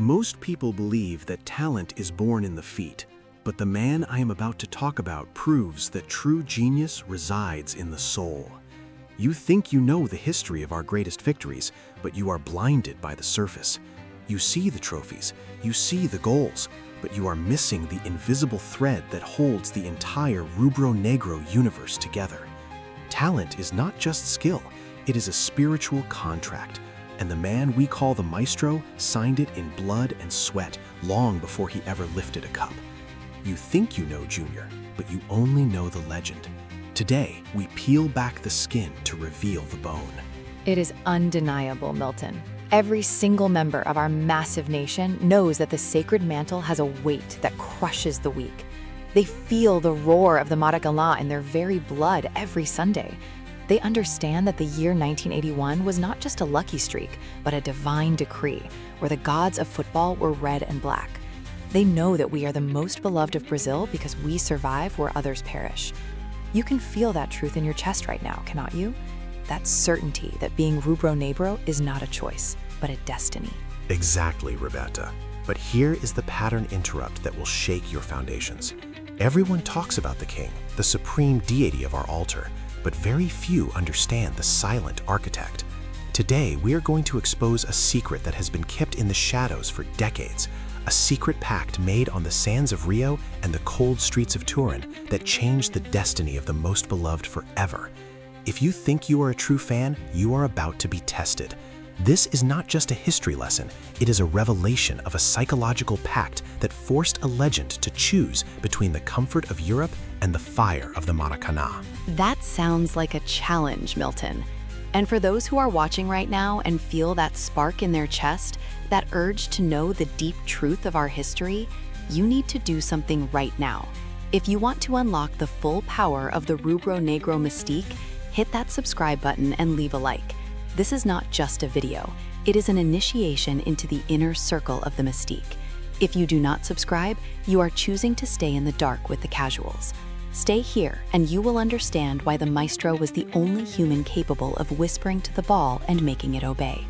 Most people believe that talent is born in the feet, but the man I am about to talk about proves that true genius resides in the soul. You think you know the history of our greatest victories, but you are blinded by the surface. You see the trophies, you see the goals, but you are missing the invisible thread that holds the entire Rubro-Negro universe together. Talent is not just skill, it is a spiritual contract. And the man we call the Maestro signed it in blood and sweat long before he ever lifted a cup. You think you know Junior, but you only know the legend. Today, we peel back the skin to reveal the bone. It is undeniable, Milton. Every single member of our massive nation knows that the sacred mantle has a weight that crushes the weak. They feel the roar of the Maracanã in their very blood every Sunday. They understand that the year 1981 was not just a lucky streak, but a divine decree, where the gods of football were red and black. They know that we are the most beloved of Brazil because we survive where others perish. You can feel that truth in your chest right now, cannot you? That certainty that being Rubro-Negro is not a choice, but a destiny. Exactly, Roberta. But here is the pattern interrupt that will shake your foundations. Everyone talks about the king, the supreme deity of our altar, but very few understand the silent architect. Today, we are going to expose a secret that has been kept in the shadows for decades, a secret pact made on the sands of Rio and the cold streets of Turin that changed the destiny of the most beloved forever. If you think you are a true fan, you are about to be tested. This is not just a history lesson, it is a revelation of a psychological pact that forced a legend to choose between the comfort of Europe and the fire of the Maracanã. That sounds like a challenge, Milton. And for those who are watching right now and feel that spark in their chest, that urge to know the deep truth of our history, you need to do something right now. If you want to unlock the full power of the Rubro-Negro Mystique, hit that subscribe button and leave a like. This is not just a video, it is an initiation into the inner circle of the Mystique. If you do not subscribe, you are choosing to stay in the dark with the casuals. Stay here and you will understand why the Maestro was the only human capable of whispering to the ball and making it obey.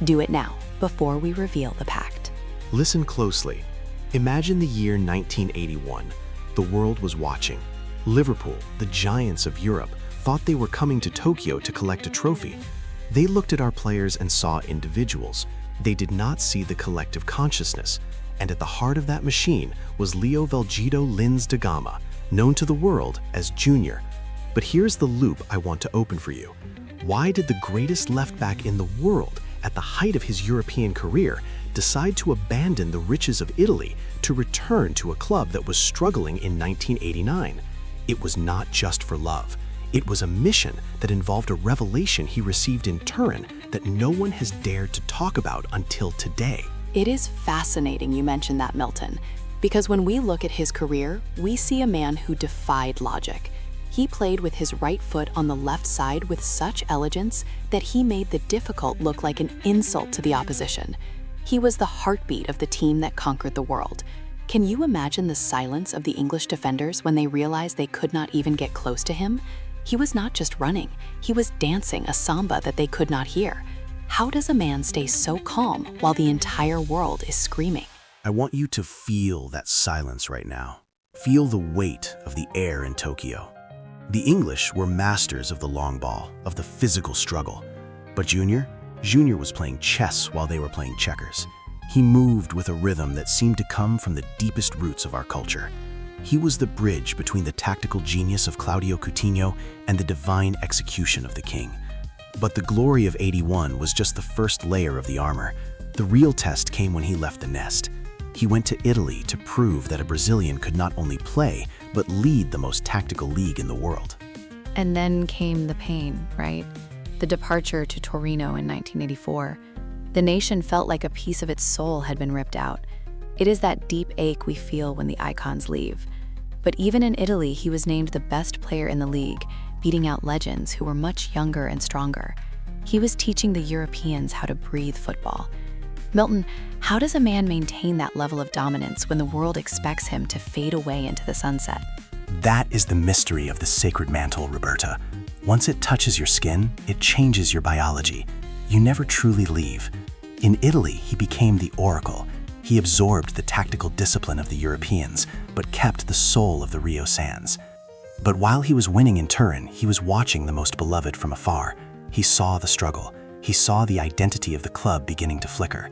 Do it now, before we reveal the pact. Listen closely. Imagine the year 1981. The world was watching. Liverpool, the giants of Europe, thought they were coming to Tokyo to collect a trophy. They looked at our players and saw individuals. They did not see the collective consciousness. And at the heart of that machine was Leo Velgito Lins da Gama, known to the world as Junior. But here's the loop I want to open for you. Why did the greatest left back in the world, at the height of his European career, decide to abandon the riches of Italy to return to a club that was struggling in 1989? It was not just for love. It was a mission that involved a revelation he received in Turin that no one has dared to talk about until today. It is fascinating you mentioned that, Milton, because when we look at his career, we see a man who defied logic. He played with his right foot on the left side with such elegance that he made the difficult look like an insult to the opposition. He was the heartbeat of the team that conquered the world. Can you imagine the silence of the English defenders when they realized they could not even get close to him? He was not just running, he was dancing a samba that they could not hear. How does a man stay so calm while the entire world is screaming? I want you to feel that silence right now. Feel the weight of the air in Tokyo. The English were masters of the long ball, of the physical struggle. But Junior was playing chess while they were playing checkers. He moved with a rhythm that seemed to come from the deepest roots of our culture. He was the bridge between the tactical genius of Claudio Coutinho and the divine execution of the king. But the glory of '81 was just the first layer of the armor. The real test came when he left the nest. He went to Italy to prove that a Brazilian could not only play, but lead the most tactical league in the world. And then came the pain, right? The departure to Torino in 1984. The nation felt like a piece of its soul had been ripped out. It is that deep ache we feel when the icons leave. But even in Italy, he was named the best player in the league, beating out legends who were much younger and stronger. He was teaching the Europeans how to breathe football. Milton, how does a man maintain that level of dominance when the world expects him to fade away into the sunset? That is the mystery of the sacred mantle, Roberta. Once it touches your skin, it changes your biology. You never truly leave. In Italy, he became the oracle. He absorbed the tactical discipline of the Europeans, but kept the soul of the Rio Sands. But while he was winning in Turin, he was watching the most beloved from afar. He saw the struggle. He saw the identity of the club beginning to flicker.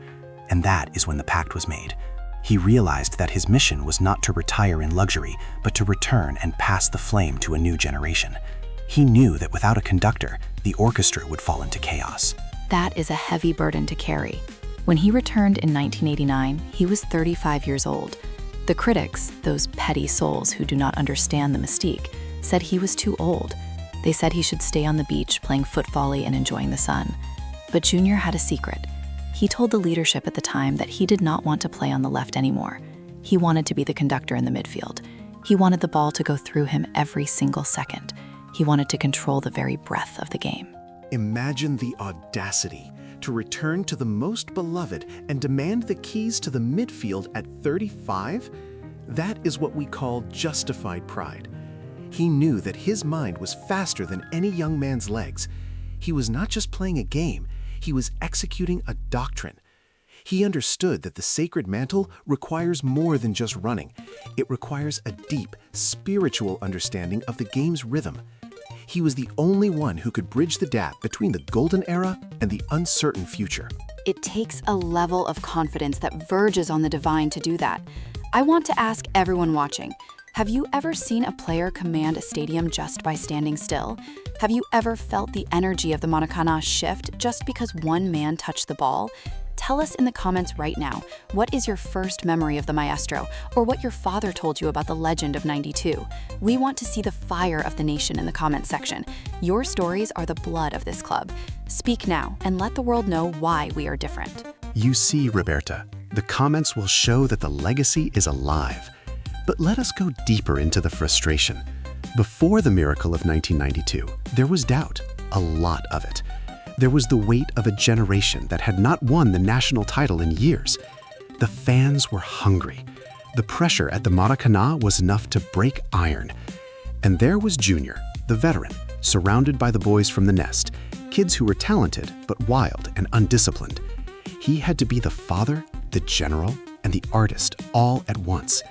And that is when the pact was made. He realized that his mission was not to retire in luxury, but to return and pass the flame to a new generation. He knew that without a conductor, the orchestra would fall into chaos. That is a heavy burden to carry. When he returned in 1989, he was 35 years old. The critics, those petty souls who do not understand the mystique, said he was too old. They said he should stay on the beach playing foot volley and enjoying the sun. But Junior had a secret. He told the leadership at the time that he did not want to play on the left anymore. He wanted to be the conductor in the midfield. He wanted the ball to go through him every single second. He wanted to control the very breath of the game. Imagine the audacity to return to the most beloved and demand the keys to the midfield at 35? That is what we call justified pride. He knew that his mind was faster than any young man's legs. He was not just playing a game, he was executing a doctrine. He understood that the sacred mantle requires more than just running. It requires a deep, spiritual understanding of the game's rhythm. He was the only one who could bridge the gap between the golden era and the uncertain future. It takes a level of confidence that verges on the divine to do that. I want to ask everyone watching, have you ever seen a player command a stadium just by standing still? Have you ever felt the energy of the Maracanã shift just because one man touched the ball? Tell us in the comments right now, what is your first memory of the Maestro, or what your father told you about the legend of '92? We want to see the fire of the nation in the comments section. Your stories are the blood of this club. Speak now and let the world know why we are different. You see, Roberta, the comments will show that the legacy is alive. But let us go deeper into the frustration. Before the miracle of 1992, there was doubt, a lot of it. There was the weight of a generation that had not won the national title in years. The fans were hungry. The pressure at the Maracanã was enough to break iron. And there was Junior, the veteran, surrounded by the boys from the nest, kids who were talented but wild and undisciplined. He had to be the father, the general, and the artist all at once.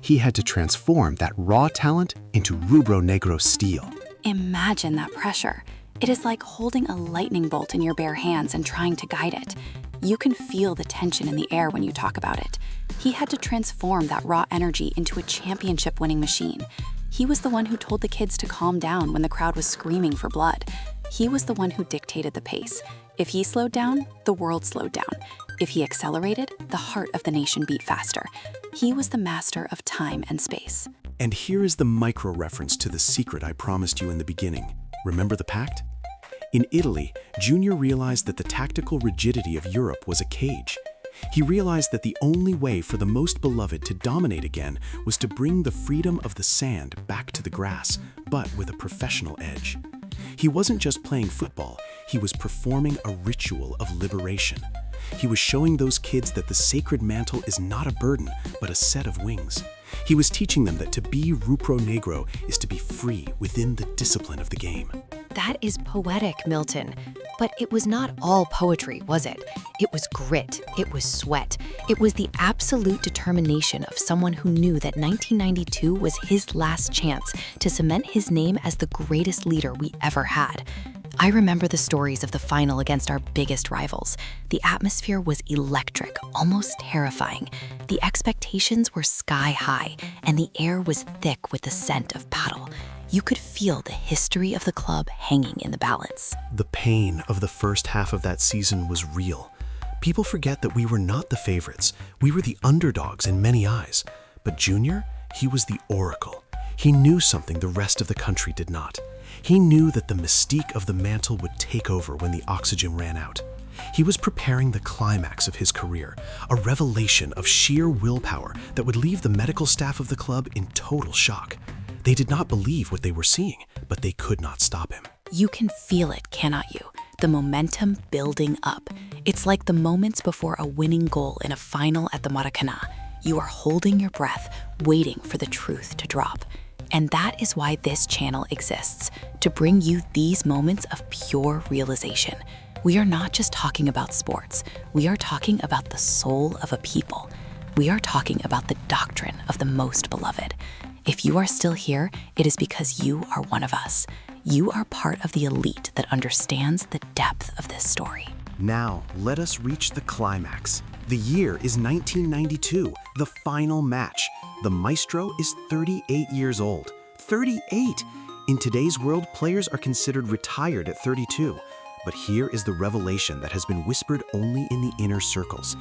He had to transform that raw talent into Rubro-Negro steel. Imagine that pressure. It is like holding a lightning bolt in your bare hands and trying to guide it. You can feel the tension in the air when you talk about it. He had to transform that raw energy into a championship-winning machine. He was the one who told the kids to calm down when the crowd was screaming for blood. He was the one who dictated the pace. If he slowed down, the world slowed down. If he accelerated, the heart of the nation beat faster. He was the master of time and space. And here is the micro-reference to the secret I promised you in the beginning. Remember the pact? In Italy, Junior realized that the tactical rigidity of Europe was a cage. He realized that the only way for the most beloved to dominate again was to bring the freedom of the sand back to the grass, but with a professional edge. He wasn't just playing football, he was performing a ritual of liberation. He was showing those kids that the sacred mantle is not a burden, but a set of wings. He was teaching them that to be Rubro-Negro is to be free within the discipline of the game. That is poetic, Milton. But it was not all poetry, was it? It was grit, it was sweat. It was the absolute determination of someone who knew that 1992 was his last chance to cement his name as the greatest leader we ever had. I remember the stories of the final against our biggest rivals. The atmosphere was electric, almost terrifying. The expectations were sky high, and the air was thick with the scent of battle. You could feel the history of the club hanging in the balance. The pain of the first half of that season was real. People forget that we were not the favorites. We were the underdogs in many eyes. But Junior, he was the oracle. He knew something the rest of the country did not. He knew that the mystique of the mantle would take over when the oxygen ran out. He was preparing the climax of his career, a revelation of sheer willpower that would leave the medical staff of the club in total shock. They did not believe what they were seeing, but they could not stop him. You can feel it, cannot you? The momentum building up. It's like the moments before a winning goal in a final at the Maracanã. You are holding your breath, waiting for the truth to drop. And that is why this channel exists, to bring you these moments of pure realization. We are not just talking about sports, we are talking about the soul of a people. We are talking about the doctrine of the most beloved. If you are still here, it is because you are one of us. You are part of the elite that understands the depth of this story. Now, let us reach the climax. The year is 1992, the final match. The Maestro is 38 years old. 38! In today's world, players are considered retired at 32. But here is the revelation that has been whispered only in the inner circles.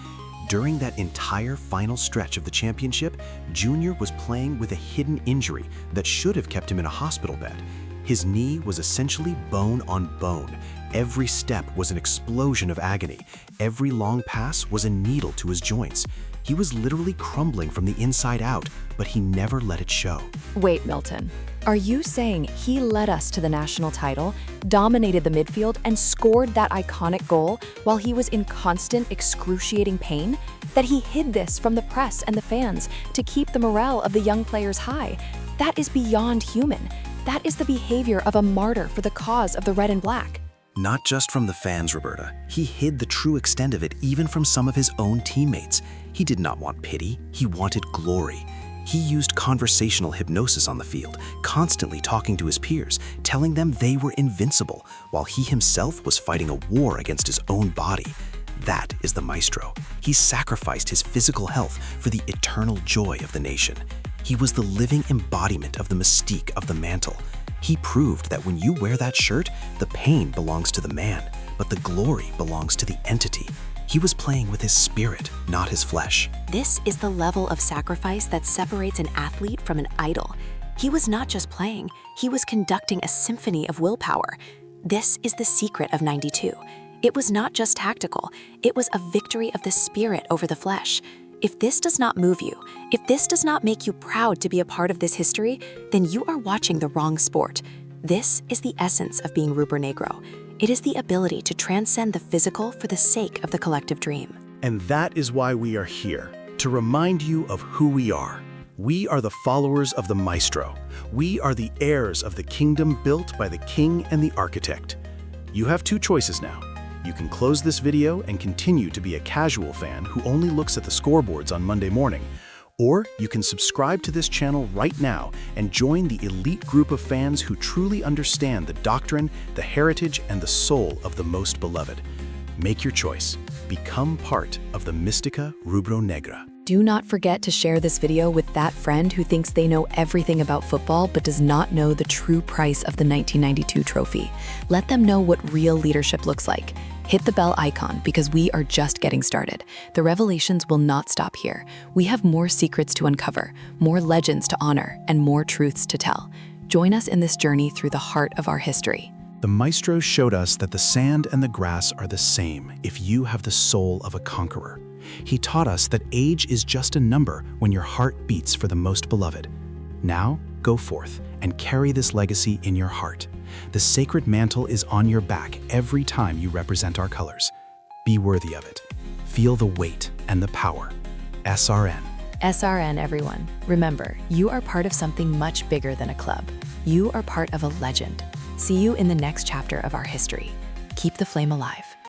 During that entire final stretch of the championship, Junior was playing with a hidden injury that should have kept him in a hospital bed. His knee was essentially bone on bone. Every step was an explosion of agony. Every long pass was a needle to his joints. He was literally crumbling from the inside out, but he never let it show. Wait, Milton. Are you saying he led us to the national title, dominated the midfield, and scored that iconic goal while he was in constant, excruciating pain? That he hid this from the press and the fans to keep the morale of the young players high? That is beyond human. That is the behavior of a martyr for the cause of the red and black. Not just from the fans, Roberta. He hid the true extent of it even from some of his own teammates. He did not want pity, he wanted glory. He used conversational hypnosis on the field, constantly talking to his peers, telling them they were invincible, while he himself was fighting a war against his own body. That is the Maestro. He sacrificed his physical health for the eternal joy of the nation. He was the living embodiment of the mystique of the Mantle. He proved that when you wear that shirt, the pain belongs to the man, but the glory belongs to the entity. He was playing with his spirit, not his flesh. This is the level of sacrifice that separates an athlete from an idol. He was not just playing, he was conducting a symphony of willpower. This is the secret of '92. It was not just tactical, it was a victory of the spirit over the flesh. If this does not move you, if this does not make you proud to be a part of this history, then you are watching the wrong sport. This is the essence of being Rubro-Negro. It is the ability to transcend the physical for the sake of the collective dream. And that is why we are here, to remind you of who we are. We are the followers of the Maestro. We are the heirs of the kingdom built by the king and the architect. You have two choices now. You can close this video and continue to be a casual fan who only looks at the scoreboards on Monday morning, or you can subscribe to this channel right now and join the elite group of fans who truly understand the doctrine, the heritage, and the soul of the most beloved. Make your choice. Become part of the Mistica Rubro-Negra. Do not forget to share this video with that friend who thinks they know everything about football but does not know the true price of the 1992 trophy. Let them know what real leadership looks like. Hit the bell icon because we are just getting started. The revelations will not stop here. We have more secrets to uncover, more legends to honor, and more truths to tell. Join us in this journey through the heart of our history. The Maestro showed us that the sand and the grass are the same if you have the soul of a conqueror. He taught us that age is just a number when your heart beats for the most beloved. Now, go forth and carry this legacy in your heart. The sacred mantle is on your back every time you represent our colors. Be worthy of it. Feel the weight and the power. SRN. SRN, everyone. Remember, you are part of something much bigger than a club. You are part of a legend. See you in the next chapter of our history. Keep the flame alive.